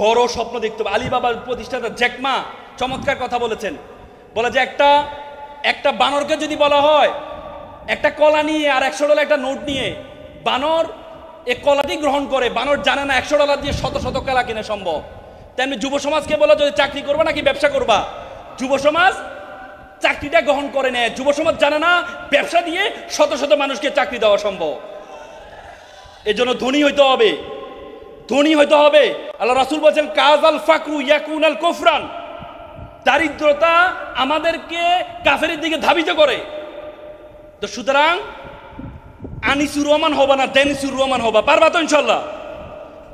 বড় স্বপ্ন দেখতে হবে। আলিবাবার প্রতিষ্ঠাতা জ্যাকমা চমৎকার কথা বলেছেন, বলে যে একটা বানরকে যদি বলা হয় একটা কলা নিয়ে আর $100 একটা নোট নিয়ে, বানর এ কলাটি গ্রহণ করে। বানর জানে না $100 দিয়ে শত শত কলা কিনা সম্ভব। তেমনি যুব সমাজকে বলা যদি চাকরি করবা নাকি ব্যবসা করবা, যুব সমাজ চাকরিটা গ্রহণ করে নেয়। যুব সমাজ জানে না ব্যবসা দিয়ে শত শত মানুষকে চাকরি দেওয়া সম্ভব। এর জন্য ধনী হইতে হবে, ধনী হইতে হবে। আল্লাহ রাসূল বলেছেন কাজাল ফাকরু ইয়াকুনাল কুফরান, দারিদ্রতা আমাদেরকে কাফেরের দিকে ধাবিত করে। তো সুতরাং আনিসুর রহমান হবা না, দেনিসুর রহমান হবা। পারবা তো ইনশাল্লাহ?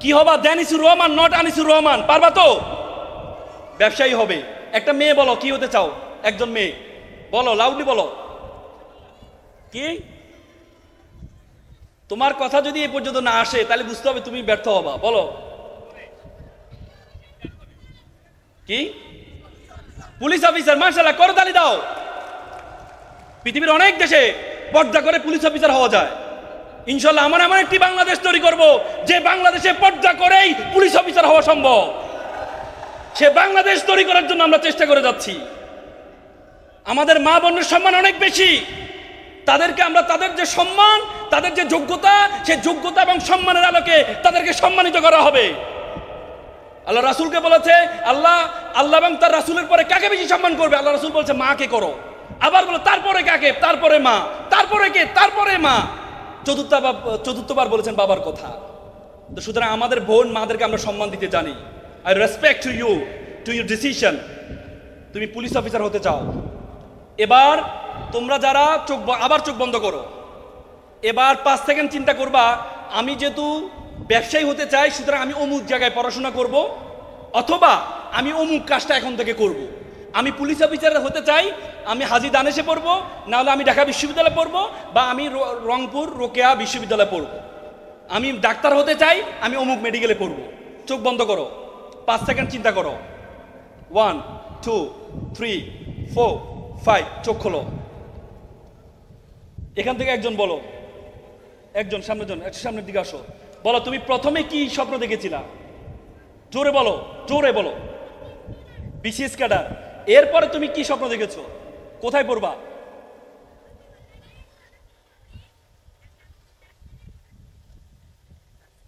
কি হবা? দেনিসুর রহমান, নট আনিসুর রহমান। পারবা তো? ব্যবসায়ী হবে। একটা মেয়ে বলো কি হতে চাও? একজন মেয়ে বলো, লাউডলি বলো। কি তোমার কথা যদি এই পর্যন্ত না আসে তাহলে বুঝতে হবে তুমি ব্যর্থ হবা। বলো কি? Police officer. মাশাআল্লাহ, করতালি দাও। পৃথিবীর অনেক দেশে পর্দা করে পুলিশ অফিসার হওয়া যায়। ইনশাআল্লাহ আমরা এমন একটি বাংলাদেশ তৈরি করব যে বাংলাদেশে পর্দা করেই পুলিশ অফিসার হওয়া সম্ভব। সে বাংলাদেশ তৈরি করার জন্য আমরা চেষ্টা করে যাচ্ছি। আমাদের মা বোনের সম্মান অনেক বেশি, তাদেরকে আমরা তাদের যে সম্মান, তাদের যে যোগ্যতা, সেই যোগ্যতা এবং সম্মানের আলোকে তাদেরকে সম্মানিত করা হবে। আল্লাহ রাসূলকে বলেছে আল্লাহ এবং তার রাসূলের পরে কাকে বেশি সম্মান করবে? আল্লাহ রাসূল বলছে মাকে করো। আবার বলো তারপরে কাকে? তারপরে মা। তারপরে কে? তারপরে মা। চতুর্থবার বলেছেন বাবার কথা। তো সুতরাং আমাদের বোন মাদেরকে আমরা সম্মান দিতে জানি। I respect to you, to your decision. তুমি পুলিশ অফিসার হতে চাও, এবার তোমরা যারা আবার চোখ বন্ধ করো। এবার 5 সেকেন্ড চিন্তা করবা, আমি যেহেতু ব্যবসায়ী হতে চাই সুতরাং আমি অমুক জায়গায় পড়াশোনা করব, অথবা আমি অমুক কাজটা এখন থেকে করব। আমি পুলিশ অফিসার হতে চাই, আমি হাজী দানেশে পড়বো, নাহলে আমি ঢাকা বিশ্ববিদ্যালয়ে পড়বো, বা আমি রংপুর রোকেয়া বিশ্ববিদ্যালয়ে পড়বো। আমি ডাক্তার হতে চাই, আমি অমুক মেডিকেলে পড়বো। চোখ বন্ধ করো, 5 সেকেন্ড চিন্তা করো। 1 2 3 4 5। চোখ খোলো। এখান থেকে একজন বলো, একজন সামনের দিকে আসো। বলো তুমি প্রথমে কি স্বপ্ন দেখেছিলা? জোরে বলো, জোরে বলো। BCS cadre. এরপরে তুমি কি স্বপ্ন দেখেছো? কোথায় পড়বা?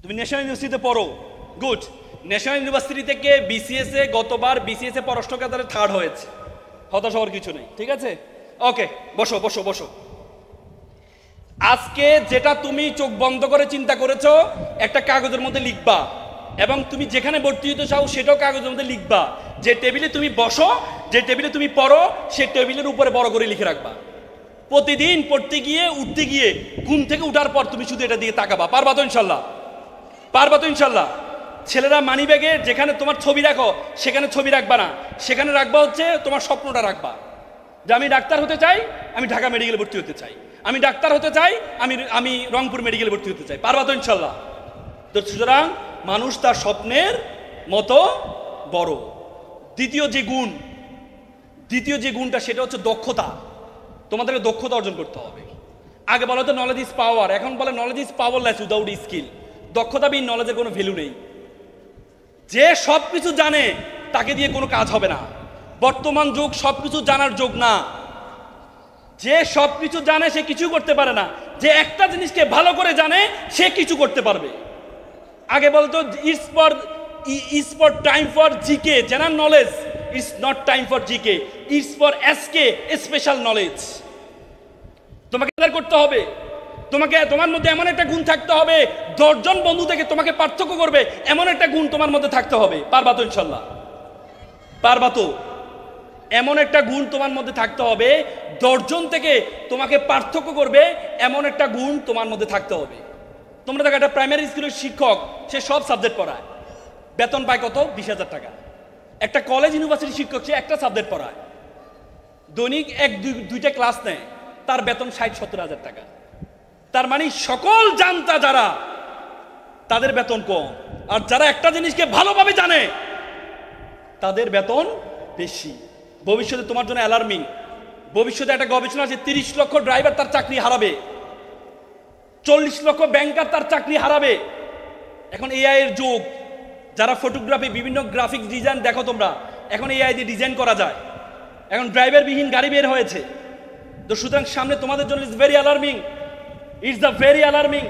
তুমি ন্যাশনাল ইউনিভার্সিটিতে পড়ো। গুড। ন্যাশনাল ইউনিভার্সিটি থেকে বিসিএস এ গতবার বিসিএস এ পররাষ্ট্র খাতে 3rd হয়েছে। হতাশ হওয়ার কিছু নেই, ঠিক আছে? ওকে, বসো বসো বসো। আজকে যেটা তুমি চোখ বন্ধ করে চিন্তা করেছো একটা কাগজের মধ্যে লিখবা, এবং তুমি যেখানে ভর্তি হতে চাও সেটাও কাগজের মধ্যে লিখবা। যে টেবিলে তুমি বসো, যে টেবিলে তুমি পড়ো, সেই টেবিলের উপরে বড় করে লিখে রাখবা। প্রতিদিন পড়তে গিয়ে উঠতে গিয়ে ঘুম থেকে উঠার পর তুমি শুধু এটা দিয়ে তাকাবা। পারবা তো ইনশাল্লাহ? পারবা তো ইনশাল্লাহ? ছেলেরা মানি ব্যাগে যেখানে তোমার ছবি রাখো সেখানে ছবি রাখবা না, সেখানে রাখবা হচ্ছে তোমার স্বপ্নটা রাখবা। যে আমি ডাক্তার হতে চাই, আমি ঢাকা মেডিকেলে ভর্তি হতে চাই। আমি ডাক্তার হতে চাই, আমি রংপুর মেডিকেলে ভর্তি হতে চাই। পারবা তো ইনশাল্লাহ? তো সুতরাং মানুষ তার স্বপ্নের মতো বড়। দ্বিতীয় যে গুণটা সেটা হচ্ছে দক্ষতা। তোমাদেরকে দক্ষতা অর্জন করতে হবে। আগে বলা হতো নলেজ ইজ পাওয়ার, এখন বলে knowledge is powerless without skill. দক্ষতা বিন নলেজের কোনো ভ্যালু নেই। যে সব কিছু জানে তাকে দিয়ে কোনো কাজ হবে না। বর্তমান যুগ সব কিছু জানার যুগ না। যে সব কিছু জানে সে কিছু করতে পারে না। যে একটা জিনিসকে ভালো করে জানে সে কিছু করতে পারবে। আগে বলতো it's for time for GK, general knowledge. It's not time for GK, it's for SK, special knowledge. তোমাকে করতে হবে। তোমার মধ্যে এমন একটা গুণ থাকতে হবে 10 জন বন্ধু থেকে তোমাকে পার্থক্য করবে, এমন একটা গুণ তোমার মধ্যে থাকতে হবে। পারবা তো ইনশাল্লাহ? পারবা তো? এমন একটা গুণ তোমার মধ্যে থাকতে হবে 10 জন থেকে তোমাকে পার্থক্য করবে, এমন একটা গুণ তোমার মধ্যে থাকতে হবে। তোমরা দেখো একটা প্রাইমারি স্কুলের শিক্ষক, সে সব সাবজেক্ট পড়ায়, বেতন পায় কত? 20,000 টাকা। একটা কলেজ ইউনিভার্সিটি শিক্ষক সে একটা সাবজেক্ট পড়ায়, দৈনিক 1-2টা ক্লাস নেয়, তার বেতন 60-70 হাজার টাকা। তার মানে সকল জানতা যারা তাদের বেতন কম, আর যারা একটা জিনিসকে ভালোভাবে জানে তাদের বেতন বেশি। ভবিষ্যতে তোমার জন্য অ্যালার্মিং। ভবিষ্যতে একটা গবেষণা আছে 30 লক্ষ ড্রাইভার তার চাকরি হারাবে, 40 লক্ষ ব্যাংকার তার চাকরি হারাবে। এখন এআই এর যুগ, যারা ফটোগ্রাফি বিভিন্ন গ্রাফিক্স ডিজাইন দেখো তোমরা, এখন এআই দিয়ে ডিজাইন করা যায়, এখন ড্রাইভারবিহীন গাড়ি বের হয়েছে। তো সুতরাং সামনে তোমাদের জন্য it's very alarming, it's the very alarming.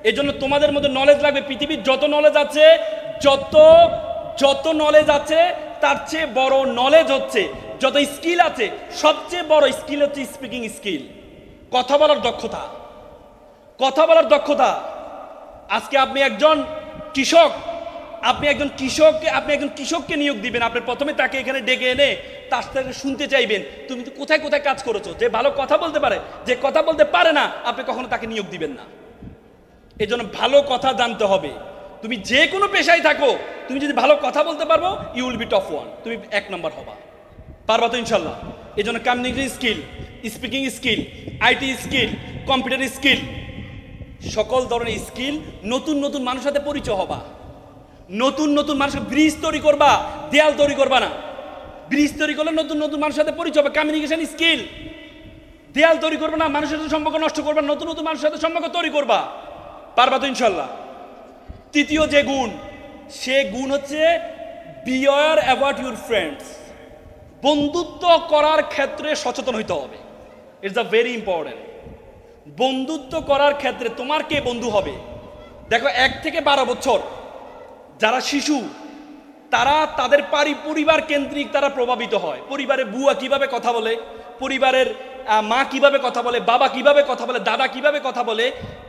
এই জন্য তোমাদের মধ্যে নলেজ লাগবে। পৃথিবীর যত নলেজ আছে, যত নলেজ আছে তার চেয়ে বড় নলেজ হচ্ছে, যত স্কিল আছে সবচেয়ে বড় স্কিল হচ্ছে স্পিকিং স্কিল, কথা বলার দক্ষতা, কথা বলার দক্ষতা। আজকে আপনি একজন কৃষক, আপনি একজন কৃষককে নিয়োগ দিবেন, আপনি প্রথমে তাকে এখানে ডেকে এনে তার সাথে শুনতে চাইবেন তুমি তো কোথায় কোথায় কাজ করেছো। যে ভালো কথা বলতে পারে, যে কথা বলতে পারে না, আপনি কখনো তাকে নিয়োগ দিবেন না। এই জন্য ভালো কথা জানতে হবে। তুমি যে কোনো পেশায় থাকো, তুমি যদি ভালো কথা বলতে পারবো, you will be top one, তুমি 1 নম্বর হবা। পারবা তো ইনশাল্লাহ। এই জন্য communication skill, speaking skill, IT skill, computer skill, সকল ধরনের স্কিল, নতুন নতুন মানুষের সাথে পরিচয় হবা, নতুন নতুন মানুষের ব্রিজ তৈরি করবা, দেয়াল তৈরি করবা না। ব্রিজ তৈরি করলে নতুন নতুন মানুষের সাথে পরিচয় হবে, কমিউনিকেশন স্কিল। দেয়াল তৈরি করবে না, মানুষের সাথে সম্পর্ক নষ্ট করবা, নতুন নতুন মানুষের সাথে সম্পর্ক তৈরি করবা। পারবা তো ইনশাল্লাহ। তৃতীয় যে গুণ, সে গুণ হচ্ছে বিওয়ার অ্যাবাউট ইউর ফ্রেন্ডস। বন্ধুত্ব করার ক্ষেত্রে সচেতন হইতে হবে, ইটস আ ভেরি ইম্পর্টেন্ট। বন্ধুত্ব করার ক্ষেত্রে তোমার কে বন্ধু হবে? দেখো 1 থেকে 12 বছর যারা শিশু, তারা তাদের পরিবার কেন্দ্রিক তারা প্রভাবিত হয়। পরিবারের বুয়া কিভাবে কথা বলে, পরিবারের মা কিভাবে কথা বলে, বাবা কিভাবে কথা বলে, দাদা কিভাবে কথা বলে,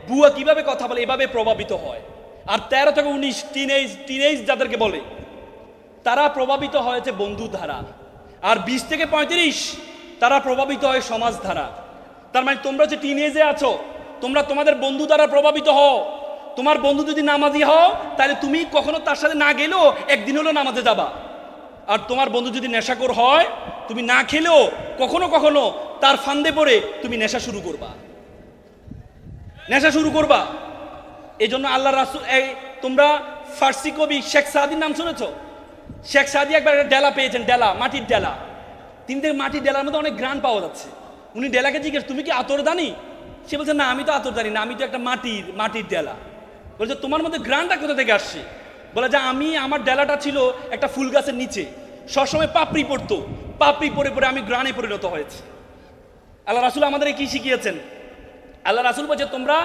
বুয়া কিভাবে কথা বলে, এভাবে প্রভাবিত হয়। আর 13 থেকে 19 টিনেজ যাদেরকে বলে, তারা প্রভাবিত হয়েছে বন্ধু ধারা। আর 20 থেকে 35 তারা প্রভাবিত হয় সমাজ ধারা। তার মানে তোমরা যে টিনেজে আছো, তোমরা তোমাদের বন্ধু দ্বারা প্রভাবিত হও। তোমার বন্ধু যদি নামাজি হও, তাহলে তুমি কখনো তার সাথে না গেলেও একদিন হলো নামাজে যাবা। আর তোমার বন্ধু যদি নেশাখোর হয়, তুমি না খেলেও কখনো কখনো তার ফান্দে পড়ে তুমি নেশা শুরু করবা। এই জন্য আল্লাহ রাসূল, তোমরা ফার্সি কবি শেখ সাদির নাম শুনেছ? শেখ সাদি একবার একটা ডেলা পেয়েছেন, ডেলা, মাটির ডেলা। তিনি মাটির ডেলার মধ্যে অনেক গ্রান পাওয়া যাচ্ছে। উনি ডেলাকে জিজ্ঞেস, তুমি কি আতর দানি? সে বলছে, না আমি তো আতর জানি না, আমি তো একটা মাটির ডেলা। বলছে, তোমার মধ্যে গ্রানটা কোথা থেকে আসছে? বলে যে আমার ডেলাটা ছিল একটা ফুল গাছের নিচে, সবসময় পাপড়ি পড়তো, পাপড়ি পরে পরে আমি গ্রানে পরিণত হয়েছে। আল্লাহ রাসূল আমাদের কি শিখিয়েছেন? আল্লাহ রাসূল বলছে, তোমরা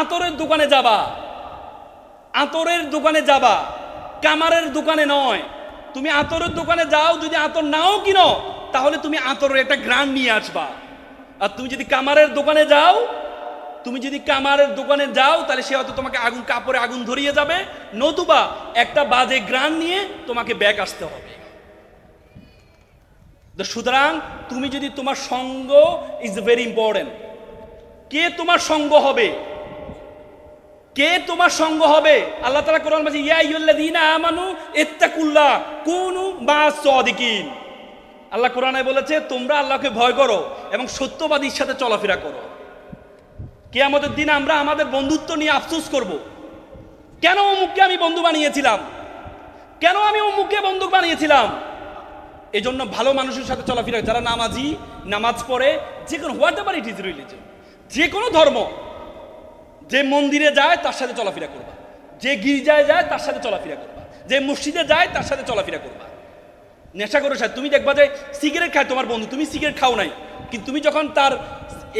আতরের দোকানে যাবা, আতরের দোকানে যাবা, কামারের দোকানে নয়। তুমি আতরের দোকানে যাও, যদি আতর নাও কিনো, তাহলে তুমি আতরের একটা গ্রান নিয়ে আসবা। আর তুমি যদি কামারের দোকানে যাও, তাহলে সে হয়তো তোমাকে কাপড়ে আগুন ধরিয়ে যাবে, নতুবা একটা বাজে গ্রান নিয়ে তোমাকে ব্যাক আসতে হবে। সুতরাং তুমি যদি তোমার সঙ্গ ইজ ভেরি ইম্পর্টেন্ট। কে তোমার সঙ্গ হবে? আল্লাহ তাআলা কোরআন বলছে, ইয়া আইয়ুহাল্লাযীনা আমানু ইত্তাকুল্লাহ কুনু মা'আস সাদিকিন। আল্লাহ কোরআনে বলেছে, তোমরা আল্লাহকে ভয় করো এবং সত্যবাদীর সাথে চলাফেরা করো। কিয়ামতের দিন আমরা আমাদের বন্ধুত্ব নিয়ে আফসোস করব, কেন অমুককে আমি বন্ধু বানিয়েছিলাম, কেন আমি অমুককে বন্ধু বানিয়েছিলাম। এই জন্য ভালো মানুষের সাথে চলাফেরা, যারা নামাজি, নামাজ পড়ে, যে কোনো what ever it is religion, যে কোনো ধর্ম, যে মন্দিরে যায় তার সাথে চলাফেরা করবা, যে গির্জায় যায় তার সাথে চলাফেরা করবা, যে মসজিদে যায় তার সাথে চলাফেরা করবা। নেশা করে সাথে তুমি দেখবা যে সিগারেট খায় তোমার বন্ধু, তুমি সিগারেট খাও নাই, কিন্তু তুমি যখন তার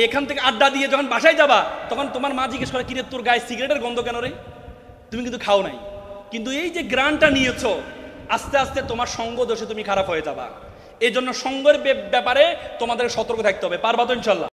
এখান থেকে আড্ডা দিয়ে যখন বাসায় যাবা, তখন তোমার মা জিজ্ঞেস করে, কিরে তোর গায়ে সিগারেটের গন্ধ কেন রে? তুমি কিন্তু খাও নাই, কিন্তু এই যে গ্রানটা নিয়েছো, আস্তে আস্তে তোমার সঙ্গ দোষে তুমি খারাপ হয়ে যাবা। এই জন্য সঙ্গের ব্যাপারে তোমাদের সতর্ক থাকতে হবে। পারবা তো ইনশাল্লাহ?